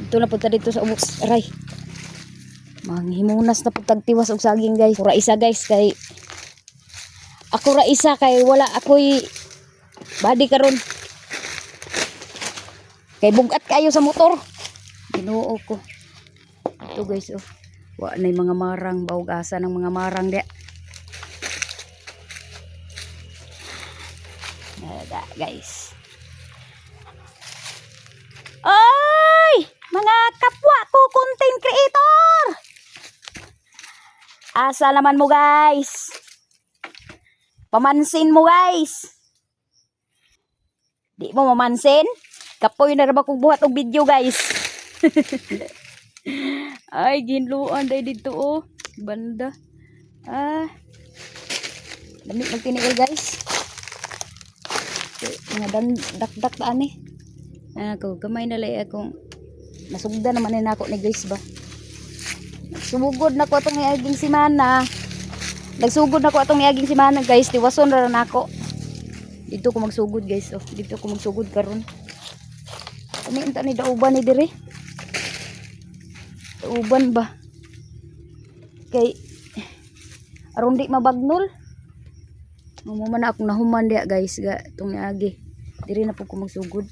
Ito na punta dito sa ubos. Aray. Manghimunas na putag tiwas og saging guys. Ako ra isa guys kay wala ako'y body karon. Kay bugat kayo sa motor. Ginoo ko. Ito guys oh. Wa nay mga marang baog asa ng mga marang dia. Nada guys. Oy! Mga kapwa ko content creator. Asa naman mo guys? Pamansin mo guys. Di mo mamansin? Kapoy na ra kong buhat og video guys. Ay ginluan day dito oh. Banda. Dami magtiniil guys. Mga dak-dak taan eh. Ako gamay na lay akong nasugda naman na ako ni guys ba. Sumugod na ko atong niaging simana. Nagsugod na ko atong niaging simana guys. Tiwason ra na ako. Dito ko magsugod guys oh. Dito ko magsugod karon. Ani unta ni dauban ni dire. Dauban ba? Kay aron di mabagnol. Mo man akong nahuman dia guys ga tong niagi. Dire na po ko magsugod.